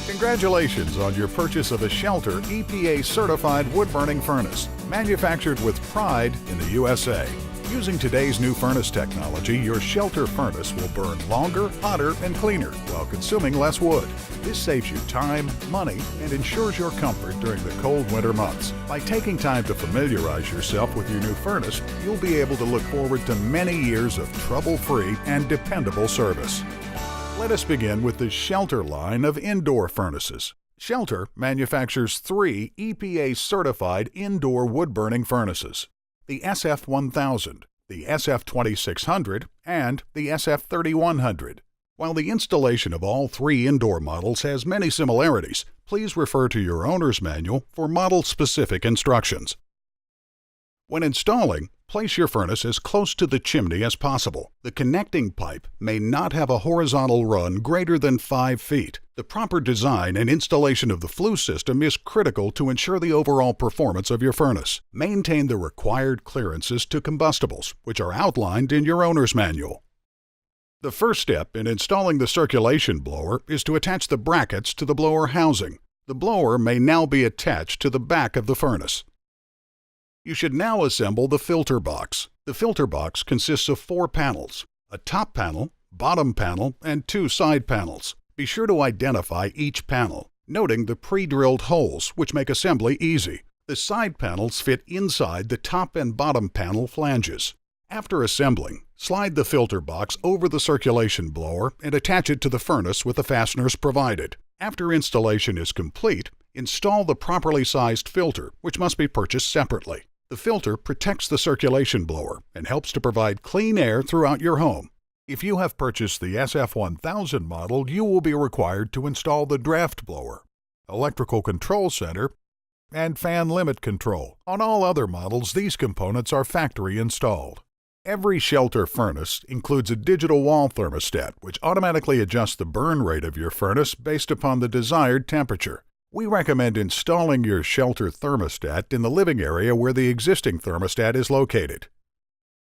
Congratulations on your purchase of a Shelter EPA-certified wood-burning furnace, manufactured with pride in the USA. Using today's new furnace technology, your Shelter furnace will burn longer, hotter, and cleaner while consuming less wood. This saves you time, money, and ensures your comfort during the cold winter months. By taking time to familiarize yourself with your new furnace, you'll be able to look forward to many years of trouble-free and dependable service. Let us begin with the Shelter line of indoor furnaces. Shelter manufactures 3 EPA-certified indoor wood-burning furnaces: the SF1000, the SF2600, and the SF3100. While the installation of all 3 indoor models has many similarities, please refer to your owner's manual for model-specific instructions. When installing, place your furnace as close to the chimney as possible. The connecting pipe may not have a horizontal run greater than 5 feet. The proper design and installation of the flue system is critical to ensure the overall performance of your furnace. Maintain the required clearances to combustibles, which are outlined in your owner's manual. The first step in installing the circulation blower is to attach the brackets to the blower housing. The blower may now be attached to the back of the furnace. You should now assemble the filter box. The filter box consists of 4 panels: a top panel, bottom panel, and 2 side panels. Be sure to identify each panel, noting the pre-drilled holes, which make assembly easy. The side panels fit inside the top and bottom panel flanges. After assembling, slide the filter box over the circulation blower and attach it to the furnace with the fasteners provided. After installation is complete, install the properly sized filter, which must be purchased separately. The filter protects the circulation blower and helps to provide clean air throughout your home. If you have purchased the SF1000 model, you will be required to install the draft blower, electrical control center, and fan limit control. On all other models, these components are factory installed. Every Shelter furnace includes a digital wall thermostat, which automatically adjusts the burn rate of your furnace based upon the desired temperature. We recommend installing your Shelter thermostat in the living area where the existing thermostat is located.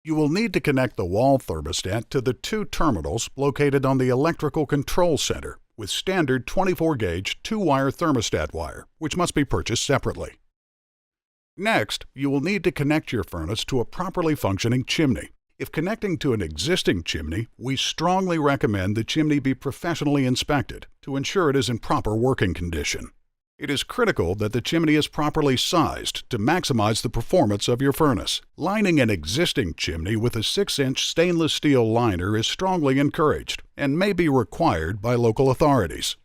You will need to connect the wall thermostat to the 2 terminals located on the electrical control center with standard 24-gauge 2-wire thermostat wire, which must be purchased separately. Next, you will need to connect your furnace to a properly functioning chimney. If connecting to an existing chimney, we strongly recommend the chimney be professionally inspected to ensure it is in proper working condition. It is critical that the chimney is properly sized to maximize the performance of your furnace. Lining an existing chimney with a 6-inch stainless steel liner is strongly encouraged and may be required by local authorities.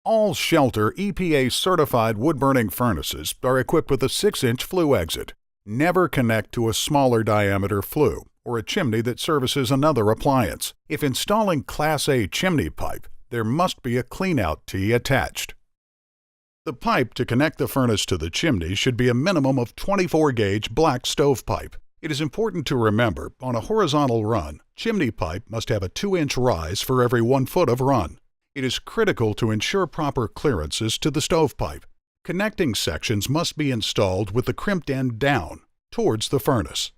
All Shelter EPA-certified wood-burning furnaces are equipped with a 6-inch flue exit. Never connect to a smaller diameter flue or a chimney that services another appliance. If installing Class A chimney pipe, there must be a cleanout tee attached. The pipe to connect the furnace to the chimney should be a minimum of 24-gauge black stovepipe. It is important to remember, on a horizontal run, chimney pipe must have a 2-inch rise for every 1 foot of run. It is critical to ensure proper clearances to the stovepipe. Connecting sections must be installed with the crimped end down, towards the furnace.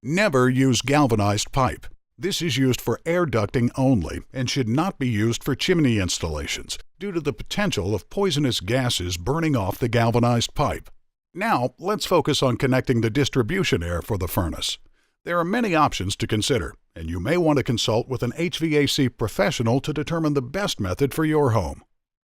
Never use galvanized pipe. This is used for air ducting only and should not be used for chimney installations due to the potential of poisonous gases burning off the galvanized pipe. Now, let's focus on connecting the distribution air for the furnace. There are many options to consider, and you may want to consult with an HVAC professional to determine the best method for your home.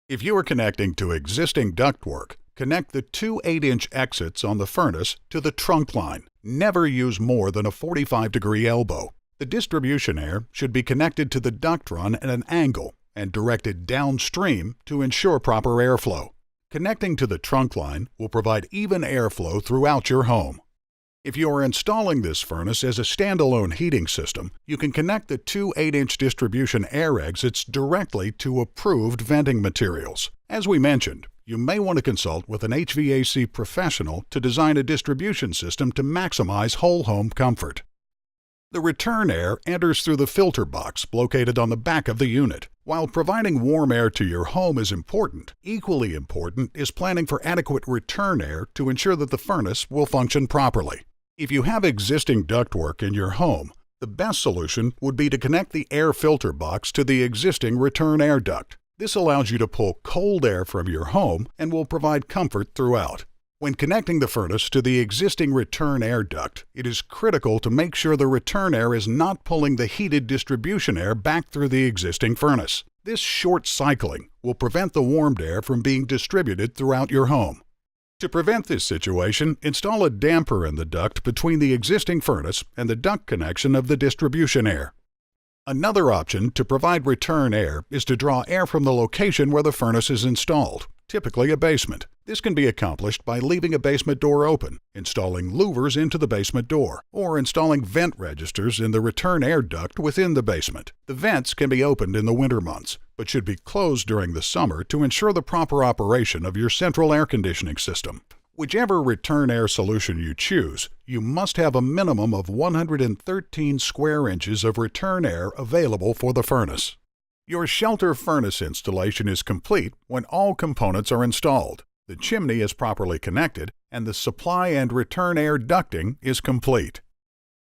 If you are connecting to existing ductwork, connect the 2 8-inch exits on the furnace to the trunk line. Never use more than a 45-degree elbow. The distribution air should be connected to the duct run at an angle and directed downstream to ensure proper airflow. Connecting to the trunk line will provide even airflow throughout your home. If you are installing this furnace as a standalone heating system, you can connect the 2 8-inch distribution air exits directly to approved venting materials. As we mentioned, you may want to consult with an HVAC professional to design a distribution system to maximize whole home comfort. The return air enters through the filter box located on the back of the unit. While providing warm air to your home is important, equally important is planning for adequate return air to ensure that the furnace will function properly. If you have existing ductwork in your home, The best solution would be to connect the air filter box to the existing return air duct. This allows you to pull cold air from your home and will provide comfort throughout. When connecting the furnace to the existing return air duct, it is critical to make sure the return air is not pulling the heated distribution air back through the existing furnace. This short cycling will prevent the warmed air from being distributed throughout your home. To prevent this situation, install a damper in the duct between the existing furnace and the duct connection of the distribution air. Another option to provide return air is to draw air from the location where the furnace is installed, typically a basement. This can be accomplished by leaving a basement door open, installing louvers into the basement door, or installing vent registers in the return air duct within the basement. The vents can be opened in the winter months, but should be closed during the summer to ensure the proper operation of your central air conditioning system. Whichever return air solution you choose, you must have a minimum of 113 square inches of return air available for the furnace. Your shelter furnace installation is complete when all components are installed, the chimney is properly connected, and the supply and return air ducting is complete.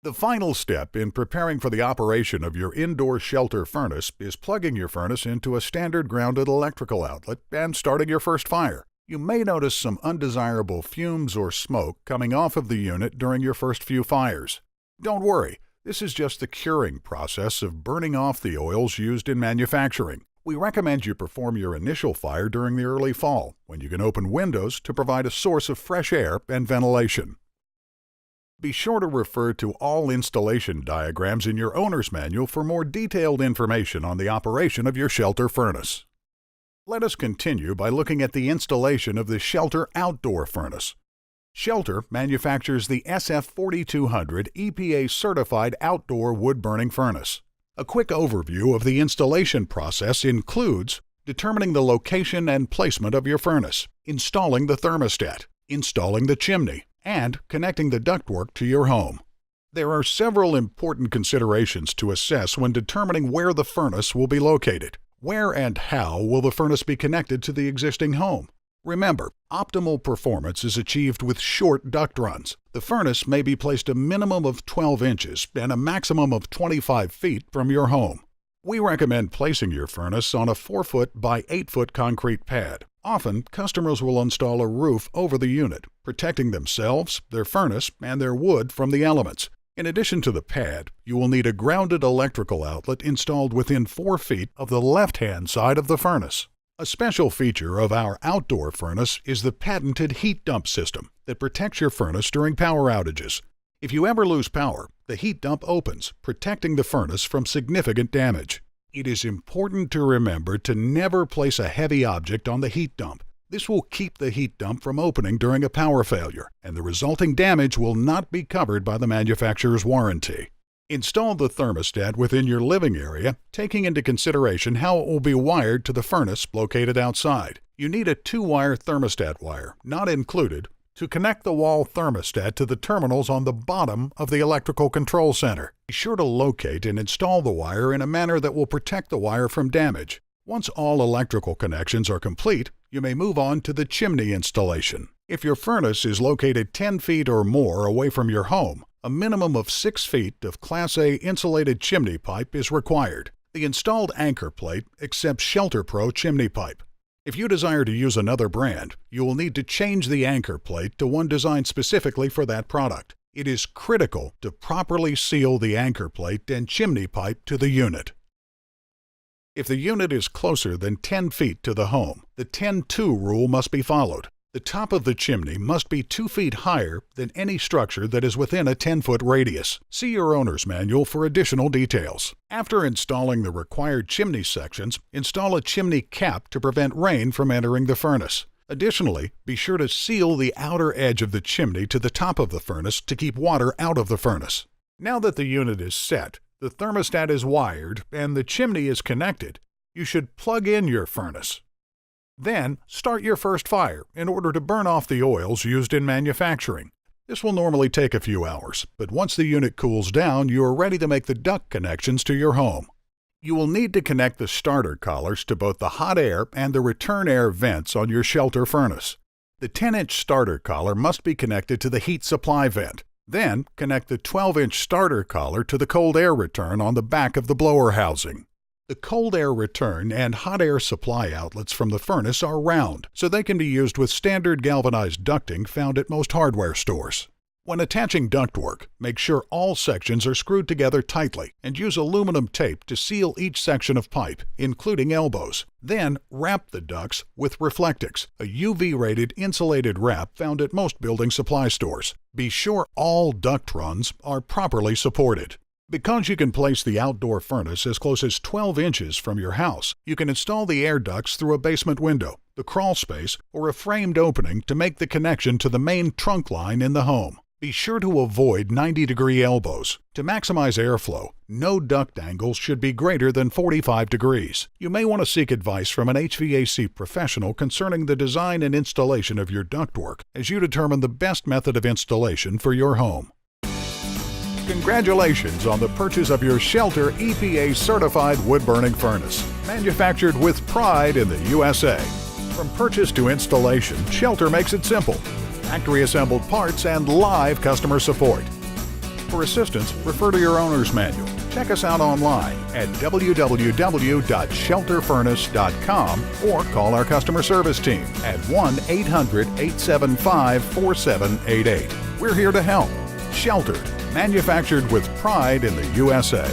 The final step in preparing for the operation of your indoor shelter furnace is plugging your furnace into a standard grounded electrical outlet and starting your first fire. You may notice some undesirable fumes or smoke coming off of the unit during your first few fires. Don't worry, this is just the curing process of burning off the oils used in manufacturing. We recommend you perform your initial fire during the early fall, when you can open windows to provide a source of fresh air and ventilation. Be sure to refer to all installation diagrams in your owner's manual for more detailed information on the operation of your shelter furnace. Let us continue by looking at the installation of the Shelter outdoor furnace. Shelter manufactures the SF4200 EPA-certified outdoor wood-burning furnace. A quick overview of the installation process includes determining the location and placement of your furnace, installing the thermostat, installing the chimney, and connecting the ductwork to your home. There are several important considerations to assess when determining where the furnace will be located. Where and how will the furnace be connected to the existing home? Remember, optimal performance is achieved with short duct runs. The furnace may be placed a minimum of 12 inches and a maximum of 25 feet from your home. We recommend placing your furnace on a 4-foot by 8-foot concrete pad. Often, customers will install a roof over the unit, protecting themselves, their furnace, and their wood from the elements. In addition to the pad, you will need a grounded electrical outlet installed within 4 feet of the left-hand side of the furnace. A special feature of our outdoor furnace is the patented heat dump system that protects your furnace during power outages. If you ever lose power, the heat dump opens, protecting the furnace from significant damage. It is important to remember to never place a heavy object on the heat dump. This will keep the heat dump from opening during a power failure, and the resulting damage will not be covered by the manufacturer's warranty. Install the thermostat within your living area, taking into consideration how it will be wired to the furnace located outside. You need a 2-wire thermostat wire, not included, to connect the wall thermostat to the terminals on the bottom of the electrical control center. Be sure to locate and install the wire in a manner that will protect the wire from damage. Once all electrical connections are complete, you may move on to the chimney installation. If your furnace is located 10 feet or more away from your home, a minimum of 6 feet of Class A insulated chimney pipe is required. The installed anchor plate accepts Shelter Pro chimney pipe. If you desire to use another brand, you will need to change the anchor plate to one designed specifically for that product. It is critical to properly seal the anchor plate and chimney pipe to the unit. If the unit is closer than 10 feet to the home, the 10-2 rule must be followed. The top of the chimney must be 2 feet higher than any structure that is within a 10-foot radius. See your owner's manual for additional details. After installing the required chimney sections, install a chimney cap to prevent rain from entering the furnace. Additionally, be sure to seal the outer edge of the chimney to the top of the furnace to keep water out of the furnace. Now that the unit is set, the thermostat is wired, and the chimney is connected, you should plug in your furnace. Then, start your first fire in order to burn off the oils used in manufacturing. This will normally take a few hours, but once the unit cools down, you are ready to make the duct connections to your home. You will need to connect the starter collars to both the hot air and the return air vents on your shelter furnace. The 10-inch starter collar must be connected to the heat supply vent. Then, connect the 12-inch starter collar to the cold air return on the back of the blower housing. The cold air return and hot air supply outlets from the furnace are round, so they can be used with standard galvanized ducting found at most hardware stores. When attaching ductwork, make sure all sections are screwed together tightly and use aluminum tape to seal each section of pipe, including elbows. Then, wrap the ducts with Reflectix, a UV-rated insulated wrap found at most building supply stores. Be sure all duct runs are properly supported. Because you can place the outdoor furnace as close as 12 inches from your house, you can install the air ducts through a basement window, the crawl space, or a framed opening to make the connection to the main trunk line in the home. Be sure to avoid 90-degree elbows. To maximize airflow, no duct angles should be greater than 45 degrees. You may want to seek advice from an HVAC professional concerning the design and installation of your ductwork as you determine the best method of installation for your home. Congratulations on the purchase of your Shelter EPA-certified wood-burning furnace, manufactured with pride in the USA. From purchase to installation, Shelter makes it simple. Factory-assembled parts and live customer support. For assistance, refer to your owner's manual. Check us out online at www.shelterfurnace.com or call our customer service team at 1-800-875-4788. We're here to help. Shelter, manufactured with pride in the USA.